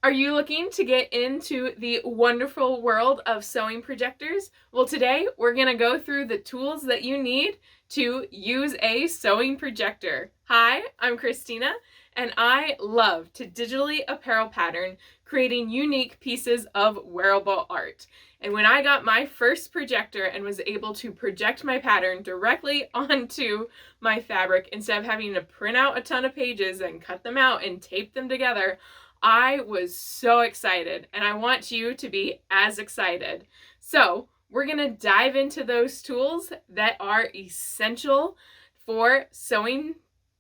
Are you looking to get into the wonderful world of sewing projectors? Well, today we're going to go through the tools that you need to use a sewing projector. Hi, I'm Christina, and I love to digitally apparel pattern, creating unique pieces of wearable art. And when I got my first projector and was able to project my pattern directly onto my fabric instead of having to print out a ton of pages and cut them out and tape them together, I was so excited, and I want you to be as excited. So we're going to dive into those tools that are essential for sewing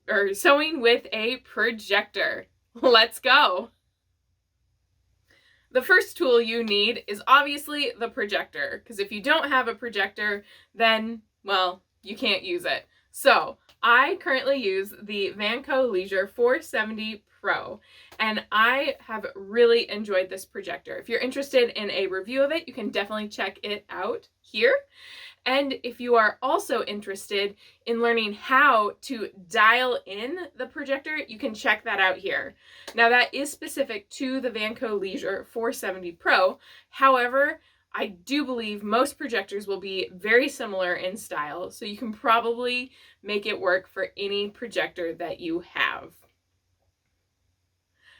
with a projector. Let's go. The first tool you need is obviously the projector, because if you don't have a projector, then, well, you can't use it. So I currently use the vankyo 470 Pro, and I have really enjoyed this projector. If you're interested in a review of it, you can definitely check it out here. And if you are also interested in learning how to dial in the projector, you can check that out here. Now that is specific to the vankyo 470 Pro. However, I do believe most projectors will be very similar in style, so you can probably make it work for any projector that you have.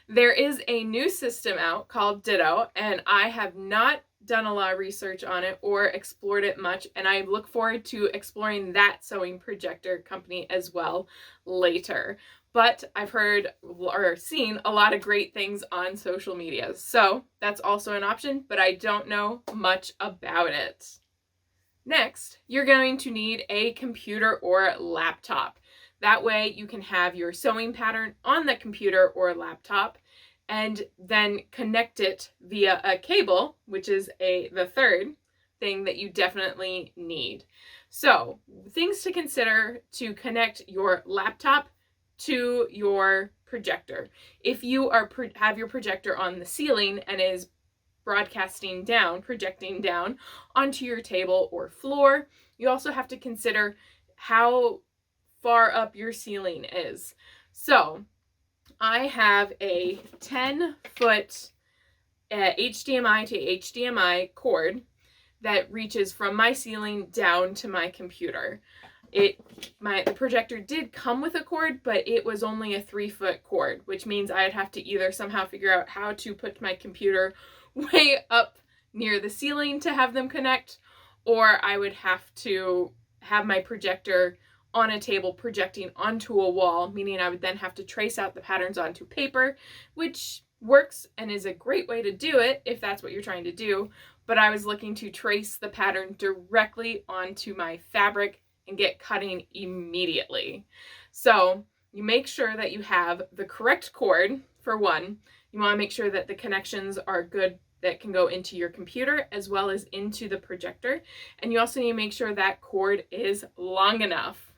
There is a new system out called Ditto, and I have not done a lot of research on it or explored it much, and I look forward to exploring that sewing projector company as well later. But I've heard or seen a lot of great things on social media, so that's also an option, but I don't know much about it. Next, you're going to need a computer or laptop. That way you can have your sewing pattern on the computer or laptop and then connect it via a cable, which is the third thing that you definitely need. So, things to consider to connect your laptop to your projector. If you have your projector on the ceiling and is projecting down onto your table or floor, you also have to consider how far up your ceiling is. So I have a 10-foot HDMI to HDMI cord that reaches from my ceiling down to my computer. The projector did come with a cord, but it was only a 3-foot cord, which means I'd have to either somehow figure out how to put my computer way up near the ceiling to have them connect, or I would have to have my projector on a table projecting onto a wall, meaning I would then have to trace out the patterns onto paper, which works and is a great way to do it if that's what you're trying to do, but I was looking to trace the pattern directly onto my fabric and get cutting immediately. So you make sure that you have the correct cord, for one. You want to make sure that the connections are good that can go into your computer as well as into the projector, and you also need to make sure that cord is long enough.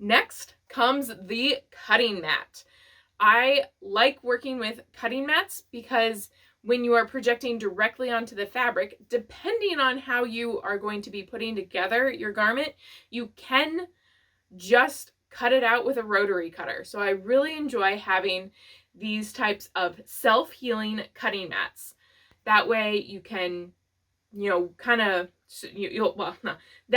Next comes the cutting mat. I like working with cutting mats because when you are projecting directly onto the fabric, depending on how you are going to be putting together your garment, you can just cut it out with a rotary cutter. So I really enjoy having these types of self-healing cutting mats. That way you can, that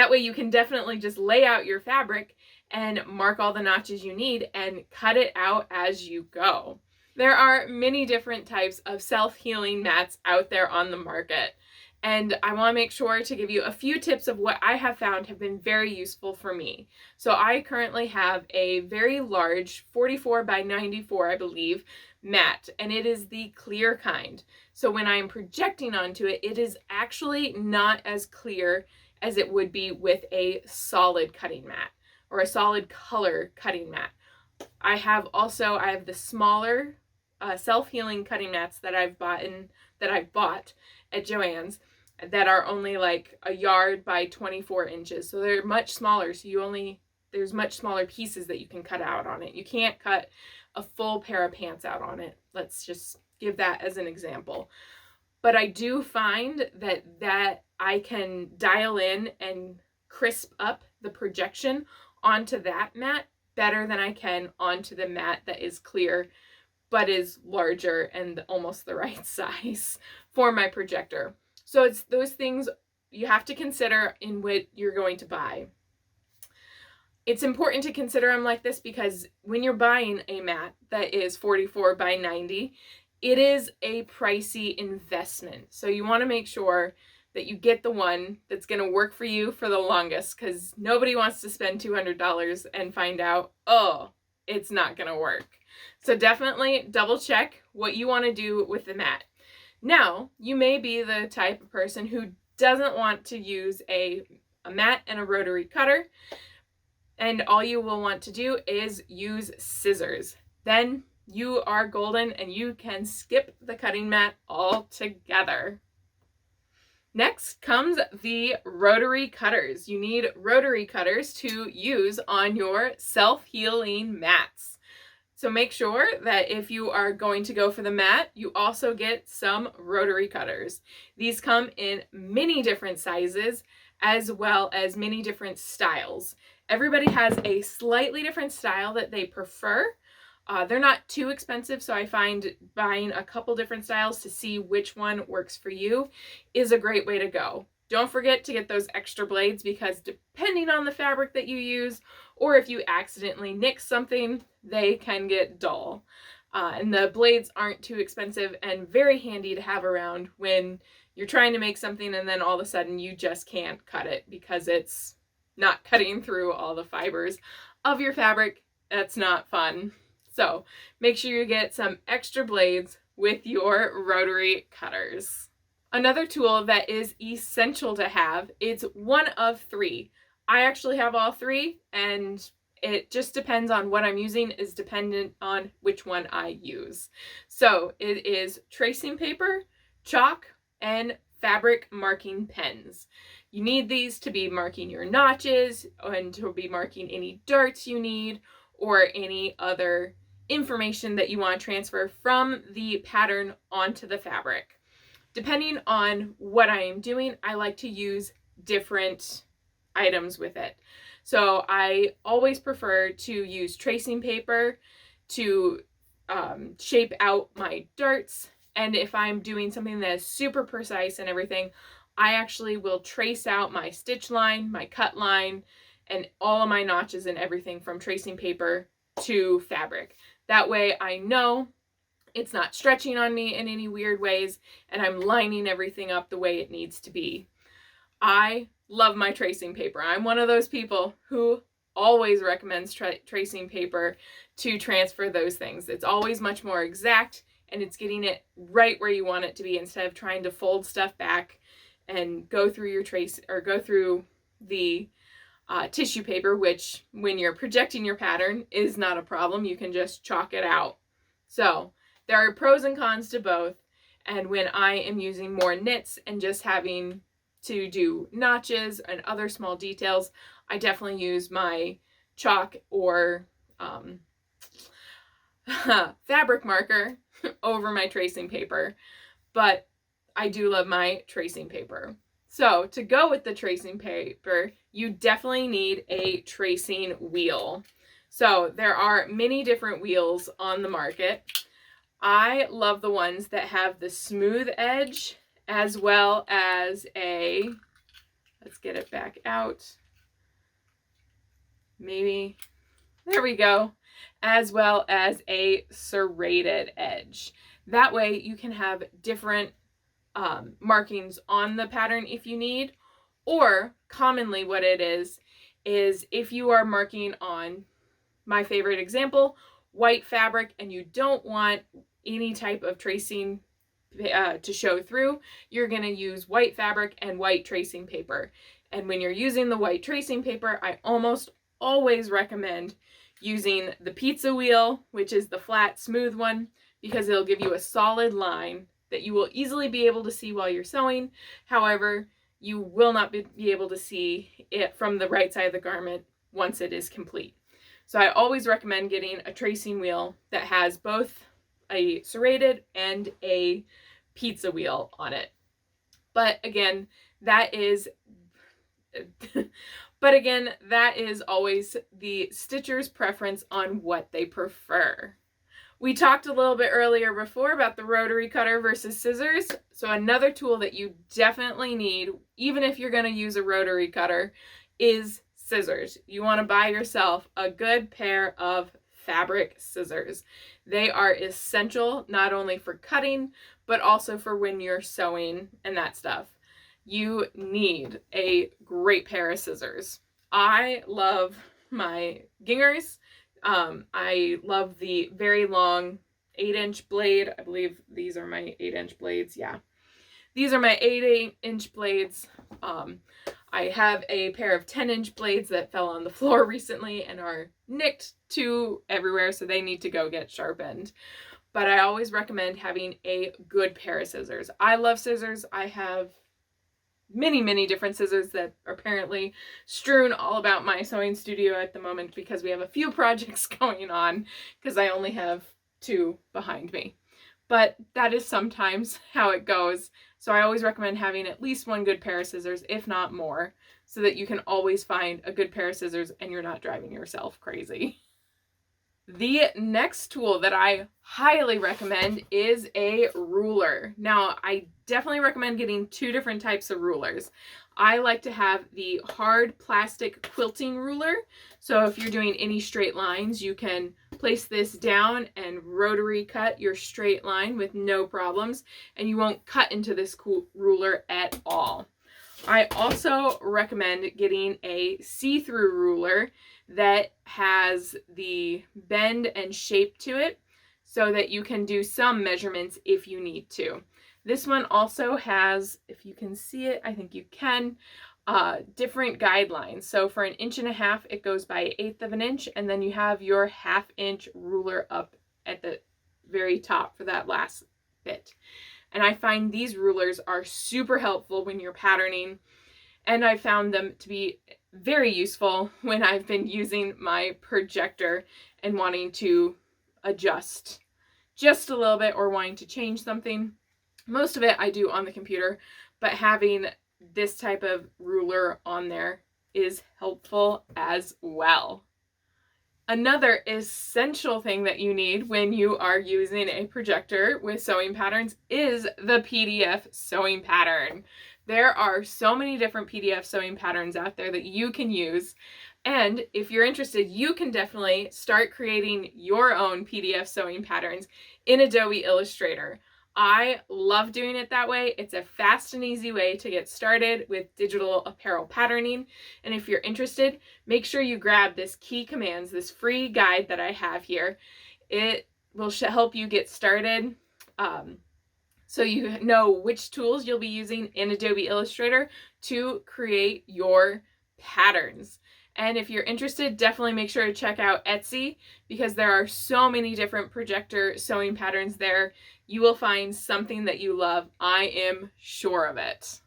way you can definitely just lay out your fabric and mark all the notches you need and cut it out as you go. There are many different types of self-healing mats out there on the market, and I want to make sure to give you a few tips of what I have found have been very useful for me. So I currently have a very large 44 by 94, I believe, mat, and it is the clear kind. So when I'm projecting onto it, it is actually not as clear as it would be with a solid cutting mat or a solid color cutting mat. I have the smaller self-healing cutting mats that I've bought at Joann's that are only like a yard by 24 inches. So they're much smaller. So there's much smaller pieces that you can cut out on it. You can't cut a full pair of pants out on it. Let's just give that as an example. But I do find that I can dial in and crisp up the projection onto that mat better than I can onto the mat that is clear but is larger and almost the right size for my projector. So it's those things you have to consider in what you're going to buy. It's important to consider them like this because when you're buying a mat that is 44 by 90, it is a pricey investment. So you want to make sure that you get the one that's going to work for you for the longest, because nobody wants to spend $200 and find out, oh, it's not going to work. So definitely double check what you want to do with the mat. Now, you may be the type of person who doesn't want to use a mat and a rotary cutter, and all you will want to do is use scissors. Then you are golden and you can skip the cutting mat altogether. Next comes the rotary cutters. You need rotary cutters to use on your self-healing mats. So make sure that if you are going to go for the mat, you also get some rotary cutters. These come in many different sizes as well as many different styles. Everybody has a slightly different style that they prefer. They're not too expensive, so I find buying a couple different styles to see which one works for you is a great way to go. Don't forget to get those extra blades, because depending on the fabric that you use, or if you accidentally nick something, they can get dull. And the blades aren't too expensive and very handy to have around when you're trying to make something and then all of a sudden you just can't cut it because it's not cutting through all the fibers of your fabric. That's not fun. So make sure you get some extra blades with your rotary cutters. Another tool that is essential to have, it's one of three. I actually have all three, and it just depends on what I'm using, is dependent on which one I use. So it is tracing paper, chalk, and fabric marking pens. You need these to be marking your notches and to be marking any darts you need or any other information that you want to transfer from the pattern onto the fabric. Depending on what I am doing, I like to use different items with it. So I always prefer to use tracing paper to shape out my darts. And if I'm doing something that is super precise and everything, I actually will trace out my stitch line, my cut line, and all of my notches and everything from tracing paper to fabric. That way I know it's not stretching on me in any weird ways, and I'm lining everything up the way it needs to be. I love my tracing paper. I'm one of those people who always recommends tracing paper to transfer those things. It's always much more exact, and it's getting it right where you want it to be instead of trying to fold stuff back and go through your trace or go through the tissue paper, which when you're projecting your pattern is not a problem. You can just chalk it out. So there are pros and cons to both. And when I am using more knits and just having to do notches and other small details, I definitely use my chalk or fabric marker over my tracing paper. But I do love my tracing paper. So to go with the tracing paper, you definitely need a tracing wheel. So there are many different wheels on the market. I love the ones that have the smooth edge as well as a, let's get it back out. Maybe, there we go. As well as a serrated edge. That way you can have different markings on the pattern if you need, or commonly what it is if you are marking on, my favorite example, white fabric, and you don't want any type of tracing to show through, you're going to use white fabric and white tracing paper. And when you're using the white tracing paper, I almost always recommend using the pizza wheel, which is the flat, smooth one, because it'll give you a solid line that you will easily be able to see while you're sewing. However, you will not be able to see it from the right side of the garment once it is complete. So I always recommend getting a tracing wheel that has both a serrated and a pizza wheel on it. But again, that is always the stitcher's preference on what they prefer. We talked a little bit earlier before about the rotary cutter versus scissors. So another tool that you definitely need, even if you're going to use a rotary cutter, is scissors. You want to buy yourself a good pair of fabric scissors. They are essential not only for cutting, but also for when you're sewing and that stuff. You need a great pair of scissors. I love my gingers. I love the very long 8-inch blade. I believe these are my 8-inch blades. Yeah, these are my 8-inch blades. I have a pair of 10-inch blades that fell on the floor recently and are nicked to everywhere, so they need to go get sharpened. But I always recommend having a good pair of scissors. I love scissors. I have many different scissors that are apparently strewn all about my sewing studio at the moment because we have a few projects going on because I only have 2 behind me. But that is sometimes how it goes. So I always recommend having at least one good pair of scissors, if not more, so that you can always find a good pair of scissors and you're not driving yourself crazy. The next tool that I highly recommend is a ruler. Now, I definitely recommend getting 2 different types of rulers. I like to have the hard plastic quilting ruler. So if you're doing any straight lines, you can place this down and rotary cut your straight line with no problems, and you won't cut into this ruler at all. I also recommend getting a see-through ruler that has the bend and shape to it so that you can do some measurements if you need to. This one also has, if you can see it, I think you can, different guidelines. So for 1.5 inches, it goes by 1/8 of an inch, and then you have your 1/2 inch ruler up at the very top for that last bit. And I find these rulers are super helpful when you're patterning, and I found them to be very useful when I've been using my projector and wanting to adjust just a little bit or wanting to change something. Most of it I do on the computer, but having this type of ruler on there is helpful as well. Another essential thing that you need when you are using a projector with sewing patterns is the PDF sewing pattern. There are so many different PDF sewing patterns out there that you can use. And if you're interested, you can definitely start creating your own PDF sewing patterns in Adobe Illustrator. I love doing it that way. It's a fast and easy way to get started with digital apparel patterning. And if you're interested, make sure you grab this Key Commands, this free guide that I have here. It will help you get started. So you know which tools you'll be using in Adobe Illustrator to create your patterns. And if you're interested, definitely make sure to check out Etsy because there are so many different projector sewing patterns there. You will find something that you love. I am sure of it.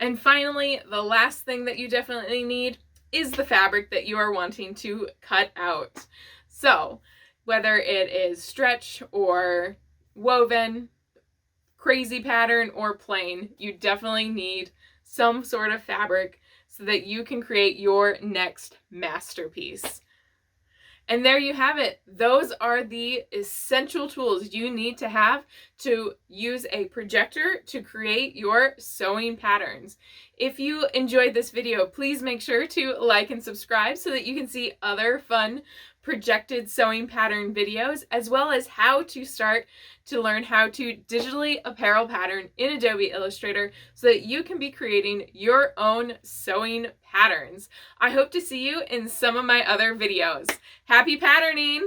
And finally, the last thing that you definitely need is the fabric that you are wanting to cut out. So whether it is stretch or woven, crazy pattern, or plain, you definitely need some sort of fabric so that you can create your next masterpiece. And there you have it. Those are the essential tools you need to have to use a projector to create your sewing patterns. If you enjoyed this video, please make sure to like and subscribe so that you can see other fun projected sewing pattern videos, as well as how to start to learn how to digitally apparel pattern in Adobe Illustrator so that you can be creating your own sewing patterns. I hope to see you in some of my other videos. Happy patterning!